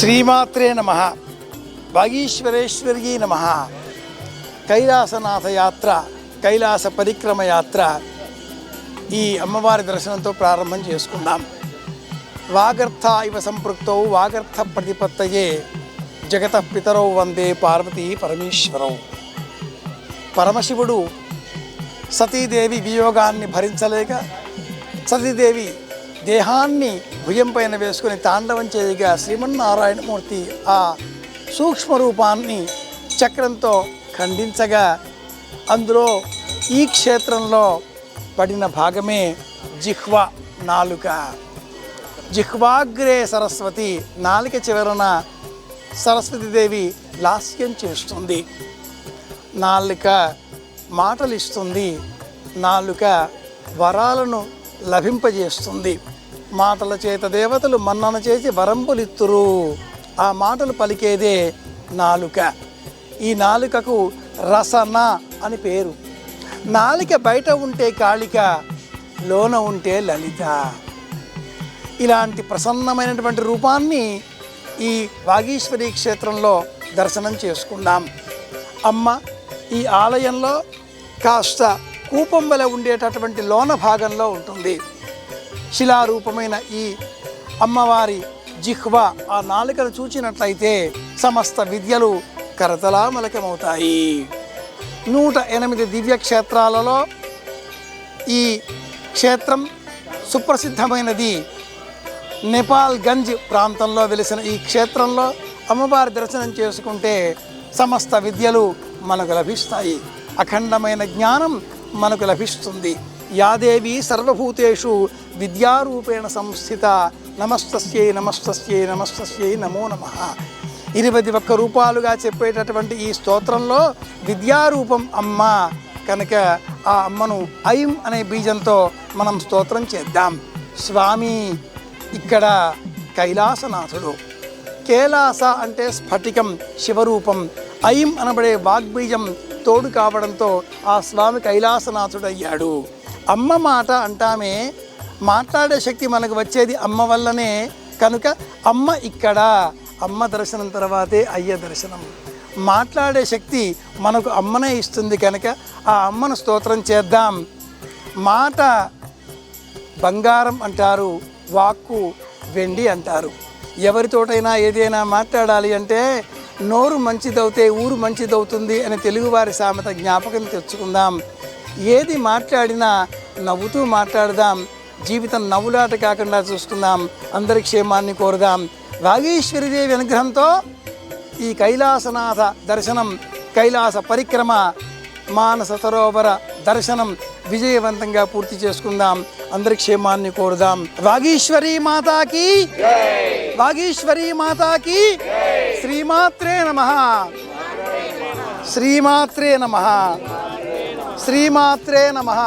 శ్రీమాత్రే నమః. వాగీశ్వరేశ్వర్యై నమః. కైలాసనాథ యాత్ర, కైలాస పరిక్రమ యాత్ర ఈ అమ్మవారి దర్శనంతో ప్రారంభం చేసుకుందాం. వాగర్థ ఇవ సంపృక్తౌ వాగర్థ ప్రతిపత్తయే జగతః పితరౌ వందే పార్వతీ పరమేశ్వరౌ. పరమశివుడు సతీదేవి వియోగాన్ని భరించలేక సతీదేవి దేహాన్ని భుజం పైన వేసుకుని తాండవం చేయగా శ్రీమన్నారాయణమూర్తి ఆ సూక్ష్మ రూపాన్ని చక్రంతో ఖండించగా అందులో ఈ క్షేత్రంలో పడిన భాగమే జిహ్వ, నాలుక. జిహ్వాగ్రే సరస్వతి, నాలుక చివరన సరస్వతీదేవి లాస్యం చేస్తుంది. నాలుక మాటలు ఇస్తుంది, నాలుక వరాలను లభింపజేస్తుంది. మాటల చేత దేవతలు మన్నన చేసి వరంపులిత్తురు. ఆ మాటలు పలికేదే నాలుక. ఈ నాలుకకు రసన అని పేరు. నాలుక బయట ఉంటే కాళిక, లోన ఉంటే లలిత. ఇలాంటి ప్రసన్నమైనటువంటి రూపాన్ని ఈ వాగీశ్వరి క్షేత్రంలో దర్శనం చేసుకుందాం. అమ్మ ఈ ఆలయంలో కాస్త కూపం వలె ఉండేటటువంటి లోన భాగంలో ఉంటుంది. శిలారూపమైన ఈ అమ్మవారి జిహ్వ, ఆ నాలుకను చూచినట్లయితే సమస్త విద్యలు కరతలామలకమవుతాయి. 108 దివ్యక్షేత్రాలలో ఈ క్షేత్రం సుప్రసిద్ధమైనది. నేపాల్గంజ్ ప్రాంతంలో వెలిసిన ఈ క్షేత్రంలో అమ్మవారి దర్శనం చేసుకుంటే సమస్త విద్యలు మనకు లభిస్తాయి. అఖండమైన జ్ఞానం మనకు లభిస్తుంది. యాదేవి సర్వభూతేషు విద్యారూపేణ సంస్థిత నమస్తస్యై నమస్తస్యై నమస్తస్యై నమో నమః. 21 రూపాలుగా చెప్పేటటువంటి ఈ స్తోత్రంలో విద్యారూపం అమ్మ కనుక ఆ అమ్మను ఐం అనే బీజంతో మనం స్తోత్రం చేద్దాం. స్వామి ఇక్కడ కైలాసనాథుడు. కైలాస అంటే స్ఫటికం, శివరూపం. ఐం అనబడే వాగ్బీజం తోడు కావడంతో ఆ స్వామి కైలాసనాథుడయ్యాడు. అమ్మ మాట అంటామే, మాట్లాడే శక్తి మనకు వచ్చేది అమ్మ వల్లనే. కనుక అమ్మ ఇక్కడ, అమ్మ దర్శనం తర్వాతే అయ్య దర్శనం. మాట్లాడే శక్తి మనకు అమ్మనే ఇస్తుంది కనుక ఆ అమ్మను స్తోత్రం చేద్దాం. మాట బంగారం అంటారు, వాక్కు వెండి అంటారు. ఎవరితోటైనా ఏదైనా మాట్లాడాలి అంటే నోరు మంచిదవుతే ఊరు మంచిదవుతుంది అని తెలుగువారి సామెత జ్ఞాపకం తెచ్చుకుందాం. ఏది మాట్లాడినా నవ్వుతూ మాట్లాడదాం. జీవితం నవ్వులాట కాకుండా చూసుకుందాం. అందరి క్షేమాన్ని కోరుదాం. వాగీశ్వరీదేవి అనుగ్రహంతో ఈ కైలాసనాథ దర్శనం, కైలాస పరిక్రమ, మానస సరోవర దర్శనం విజయవంతంగా పూర్తి చేసుకుందాం. అందరి క్షేమాన్ని కోరుదాం. వాగీశ్వరీ మాతాకి, వాగీశ్వరీ మాతాకి. శ్రీమాత్రే నమః. శ్రీమాత్రే నమః. శ్రీమాత్రే నమః.